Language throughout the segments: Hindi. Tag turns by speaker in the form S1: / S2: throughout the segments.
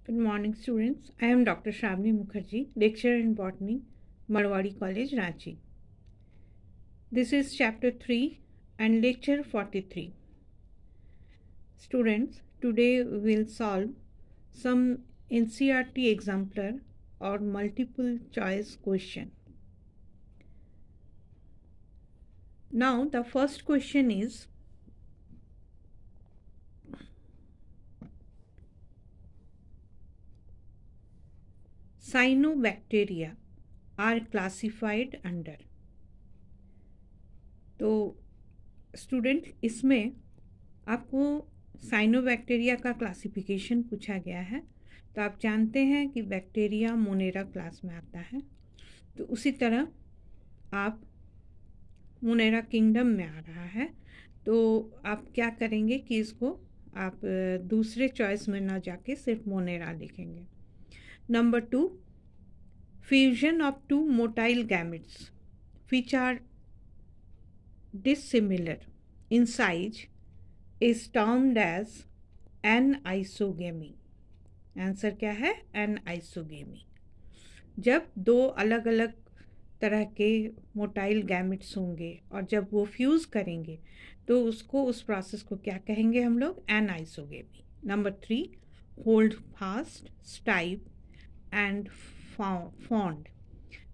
S1: Good morning, students. I am Dr. Shravani Mukherjee, lecturer in botany, Marwari College, Ranchi. This is chapter 3 and lecture 43. Students, today we will solve some NCERT exemplar or multiple choice question. Now, the first question is, cyanobacteria are classified under. तो स्टूडेंट इसमें आपको साइनोबैक्टीरिया का क्लासिफिकेशन पूछा गया है। तो आप जानते हैं कि बैक्टीरिया मोनेरा क्लास में आता है, तो उसी तरह आप मोनेरा किंगडम में आ रहा है, तो आप क्या करेंगे कि इसको आप दूसरे चॉइस में ना जाके सिर्फ मोनेरा लिखेंगे। Number 2, fusion of to motile gametes which are dissimilar in size is termed as anisogamy. Answer क्या है? anisogamy. जब दो अलग अलग तरह के मोटाइल गैमेट्स होंगे और जब वो फ्यूज करेंगे तो उसको, उस प्रोसेस को क्या कहेंगे हम लोग? anisogamy. Number 3, hold fast, stipe and fond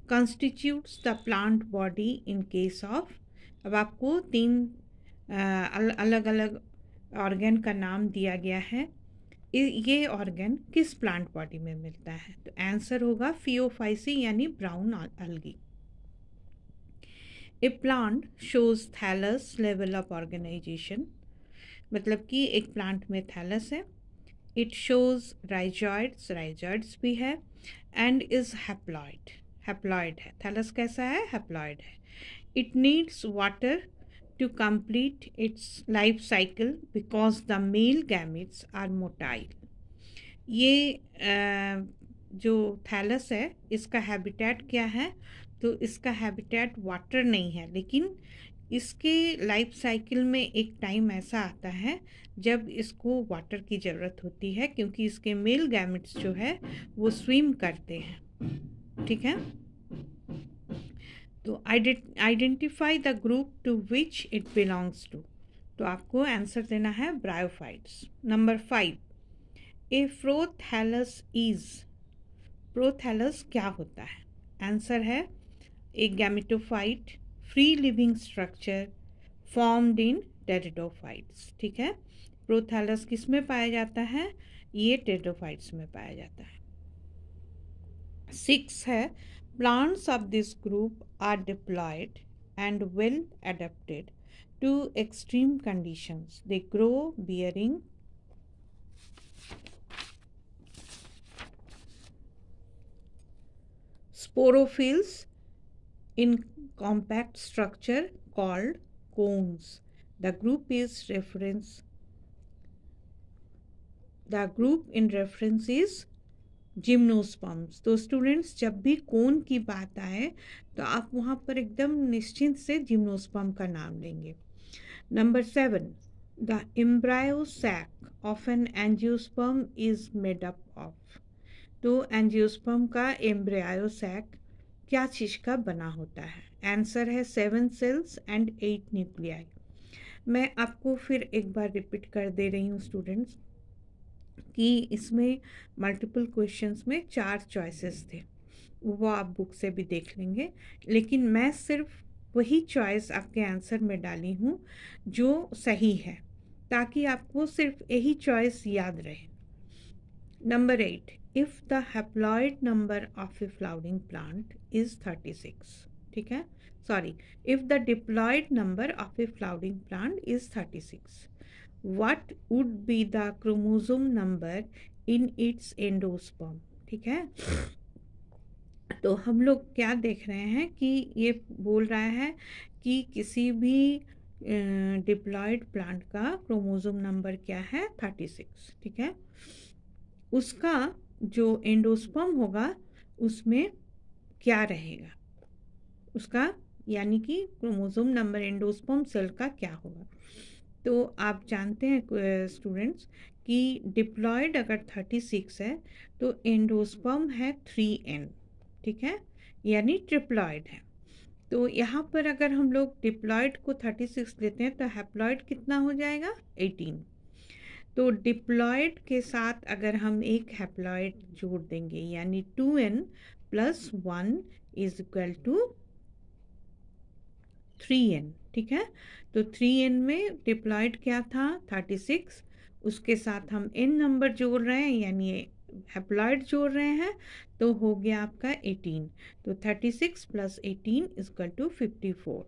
S1: constitutes the plant body in case of. अब आपको 3 अलग अलग ऑर्गन का नाम दिया गया है। ये ऑर्गन किस प्लांट बॉडी में मिलता है? तो आंसर होगा फियोफाइसी यानी brown algae. A plant shows thallus level of organisation, मतलब कि एक प्लांट में थैलस है। इट शोज राइजॉइड्स भी है एंड इज हैप्लॉइड है। थैलस कैसा है? हैप्लॉइड है। It needs water to complete its life cycle because the male gametes are motile. ये जो थैलस है इसका हैबिटेट क्या है? तो इसका हैबिटेट वाटर नहीं है, लेकिन इसके लाइफ साइकिल में एक टाइम ऐसा आता है जब इसको वाटर की ज़रूरत होती है, क्योंकि इसके मेल गैमेट्स जो है वो स्विम करते हैं। ठीक है, तो identify the group to which it belongs to. तो आपको आंसर देना है ब्रायोफाइट्स. नंबर 5, ए प्रोथैलस क्या होता है? आंसर है एक gametophyte, free living structure formed in pteridophytes. ठीक है, प्रोथैलस किस में पाया जाता है? ये टेरिडोफाइट्स में पाया जाता है. 6 है, plants of this group are diploid and well adapted to extreme conditions. They grow bearing sporophylls in compact structure called cones. The group in reference is gymnosperms. तो स्टूडेंट्स, जब भी कोन की बात आए तो आप वहाँ पर एकदम निश्चिंत से जिम्नोस्पर्म का नाम लेंगे. Number 7, the embryo sac of an angiosperm is made up of. तो एंजियोस्पर्म का एम्ब्रायो सैक क्या चीज़ का बना होता है? आंसर है 7 सेल्स एंड 8 न्यूक्लियाई. मैं आपको फिर एक बार रिपीट कर दे रही हूँ स्टूडेंट्स कि इसमें मल्टीपल क्वेश्चंस में 4 चॉइसेस थे, वो आप बुक से भी देख लेंगे, लेकिन मैं सिर्फ वही चॉइस आपके आंसर में डाली हूँ जो सही है, ताकि आपको सिर्फ यही चॉइस याद रहे. Number 8, if the haploid number of a flowering plant is 36. ठीक है, sorry, if the diploid number of a flowering plant is 36, what would be the chromosome number in its endosperm. ठीक है, तो हम लोग क्या देख रहे हैं कि ये बोल रहा है कि किसी भी डिप्लॉयड प्लांट का क्रोमोसोम नंबर क्या है? 36. ठीक है, उसका जो एंडोस्पर्म होगा उसमें क्या रहेगा उसका, यानी कि क्रोमोसोम नंबर एंडोस्पर्म सेल का क्या होगा. तो आप जानते हैं स्टूडेंट्स कि डिप्लॉयड अगर 36 है तो एंडोस्पर्म है 3n, ठीक है, यानी ट्रिप्लॉयड है। तो यहाँ पर अगर हम लोग डिप्लॉयड को 36 लेते हैं तो हैप्लॉयड कितना हो जाएगा 18। तो डिप्लॉयड के साथ अगर हम एक हैप्लॉयड जोड़ देंगे यानी 2n plus 1 is equal to 3n, ठीक है। तो 3n में डिप्लॉयड क्या था 36, उसके साथ हम n नंबर जोड़ रहे हैं यानी हैप्लॉयड जोड़ रहे हैं, तो हो गया आपका 18। तो 36 प्लस 18 इक्वल टू 54।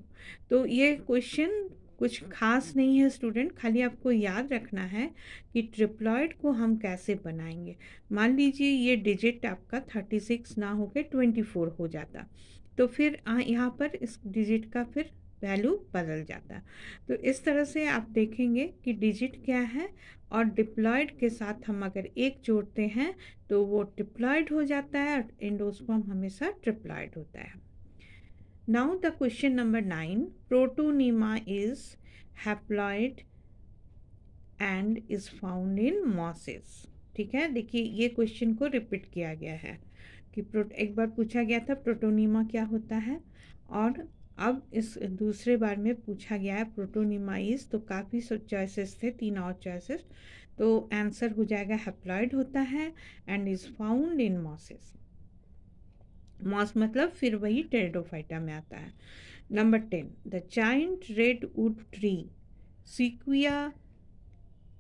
S1: तो ये क्वेश्चन कुछ खास नहीं है स्टूडेंट, खाली आपको याद रखना है कि ट्रिप्लॉयड को हम कैसे बनाएंगे। मान लीजिए ये डिजिट आपका 36 ना होकर 24 हो जाता, तो फिर यहाँ पर इस डिजिट का फिर वैल्यू बदल जाता। तो इस तरह से आप देखेंगे कि डिजिट क्या है और डिप्लॉयड के साथ हम अगर एक जोड़ते हैं तो वो ट्रिप्लॉयड हो जाता है और एंडोस्पर्म हमेशा ट्रिप्लॉयड होता है। Now the question number 9, protonema is haploid and is found in mosses. ठीक है, देखिए ये क्वेश्चन को रिपीट किया गया है कि एक बार पूछा गया था प्रोटोनीमा क्या होता है, और अब इस दूसरे बार में पूछा गया है प्रोटोनीमा इज, तो काफ़ी चॉइसेस थे, 3 और चॉइसेस, तो आंसर हो जाएगा हैप्लॉयड होता है and is found in mosses. Moss मतलब फिर वही टेरिडोफाइटा में आता है। Number 10, the giant red wood tree sequoia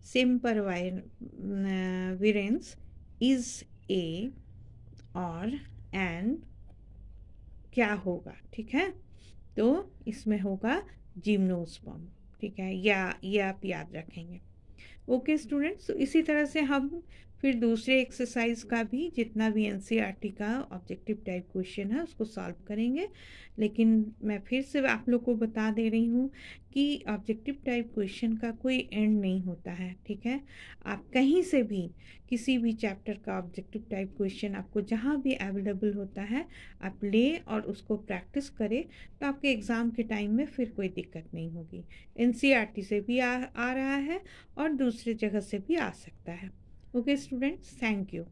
S1: sempervirens is a और एंड क्या होगा, ठीक है, तो इसमें होगा जिम्नोस्पर्म, ठीक है, या ये आप याद रखेंगे। ओके स्टूडेंट्स, तो इसी तरह से हम फिर दूसरे एक्सरसाइज का भी जितना भी एनसीईआरटी का ऑब्जेक्टिव टाइप क्वेश्चन है उसको सॉल्व करेंगे। लेकिन मैं फिर से आप लोग को बता दे रही हूँ कि ऑब्जेक्टिव टाइप क्वेश्चन का कोई एंड नहीं होता है, ठीक है। आप कहीं से भी किसी भी चैप्टर का ऑब्जेक्टिव टाइप क्वेश्चन आपको जहाँ भी अवेलेबल होता है आप ले और उसको प्रैक्टिस करें, तो आपके एग्ज़ाम के टाइम में फिर कोई दिक्कत नहीं होगी। एनसीईआरटी से भी आ रहा है और दूसरी जगह से भी आ सकता है। Okay students, thank you.